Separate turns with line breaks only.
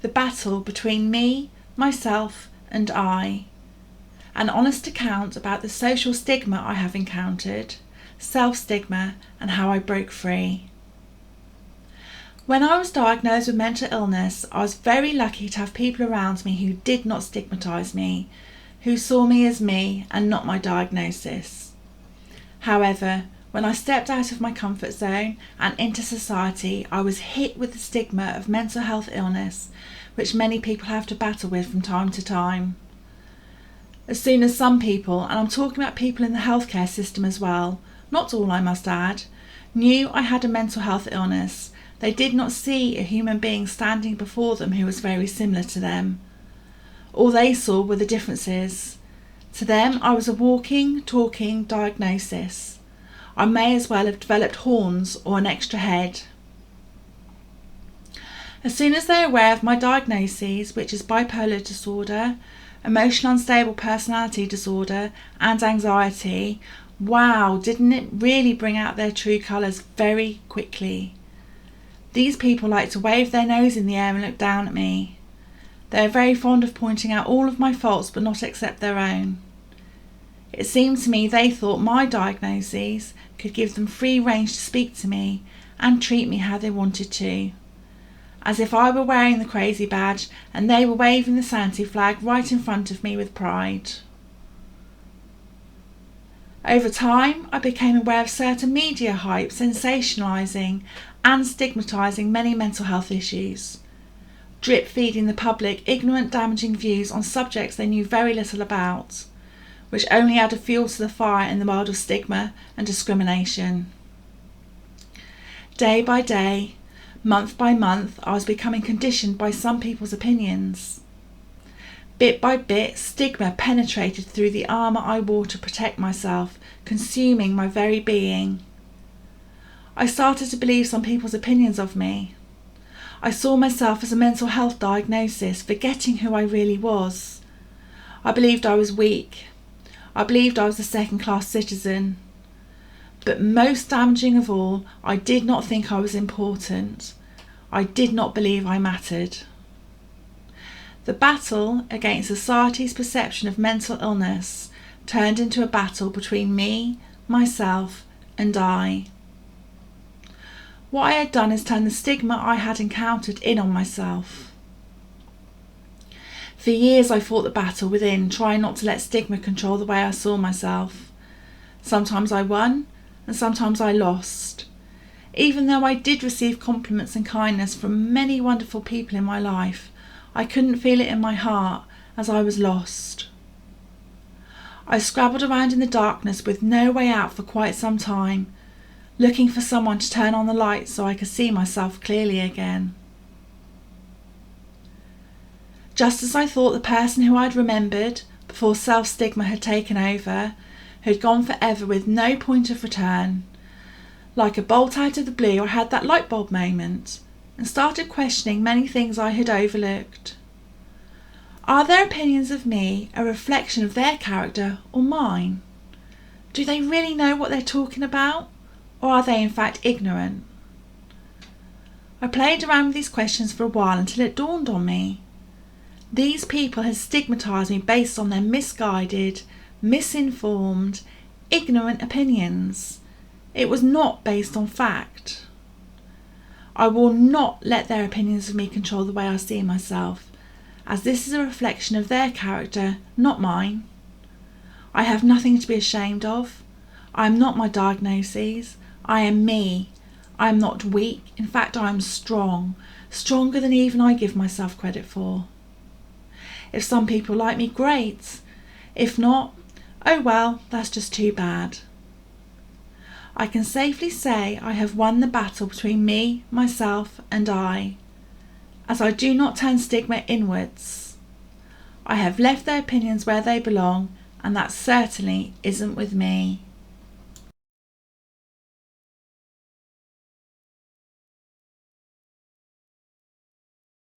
the battle between me, myself and I. An honest account about the social stigma I have encountered, self-stigma, and how I broke free. When I was diagnosed with mental illness, I was very lucky to have people around me who did not stigmatise me, who saw me as me and not my diagnosis. However, when I stepped out of my comfort zone and into society, I was hit with the stigma of mental health illness, which many people have to battle with from time to time. As soon as some people, and I'm talking about people in the healthcare system as well, not all I must add, knew I had a mental health illness, they did not see a human being standing before them who was very similar to them. All they saw were the differences. To them, I was a walking, talking diagnosis. I may as well have developed horns or an extra head. As soon as they're aware of my diagnoses, which is bipolar disorder, emotional unstable personality disorder and anxiety, wow, didn't it really bring out their true colours very quickly. These people like to wave their nose in the air and look down at me. They are very fond of pointing out all of my faults but not accept their own. It seemed to me they thought my diagnoses could give them free range to speak to me and treat me how they wanted to. As if I were wearing the crazy badge and they were waving the sanity flag right in front of me with pride. Over time, I became aware of certain media hype sensationalising and stigmatising many mental health issues, drip feeding the public ignorant, damaging views on subjects they knew very little about, which only added fuel to the fire in the world of stigma and discrimination. Day by day, month by month, I was becoming conditioned by some people's opinions. Bit by bit, stigma penetrated through the armour I wore to protect myself, consuming my very being. I started to believe some people's opinions of me. I saw myself as a mental health diagnosis, forgetting who I really was. I believed I was weak. I believed I was a second-class citizen. But most damaging of all, I did not think I was important. I did not believe I mattered. The battle against society's perception of mental illness turned into a battle between me, myself, and I. What I had done is turn the stigma I had encountered in on myself. For years I fought the battle within, trying not to let stigma control the way I saw myself. Sometimes I won, and sometimes I lost. Even though I did receive compliments and kindness from many wonderful people in my life, I couldn't feel it in my heart as I was lost. I scrabbled around in the darkness with no way out for quite some time, looking for someone to turn on the light so I could see myself clearly again. Just as I thought the person who I'd remembered before self-stigma had taken over had gone forever with no point of return, like a bolt out of the blue, I had that light bulb moment and started questioning many things I had overlooked. Are their opinions of me a reflection of their character or mine? Do they really know what they're talking about, or are they in fact ignorant? I played around with these questions for a while until it dawned on me. These people had stigmatised me based on their misguided, misinformed, ignorant opinions. It was not based on fact. I will not let their opinions of me control the way I see myself, as this is a reflection of their character, not mine. I have nothing to be ashamed of. I am not my diagnoses. I am me. I am not weak. In fact, I am strong, stronger than even I give myself credit for. If some people like me, great. If not, oh well, that's just too bad. I can safely say I have won the battle between me, myself, and I, as I do not turn stigma inwards. I have left their opinions where they belong, and that certainly isn't with me.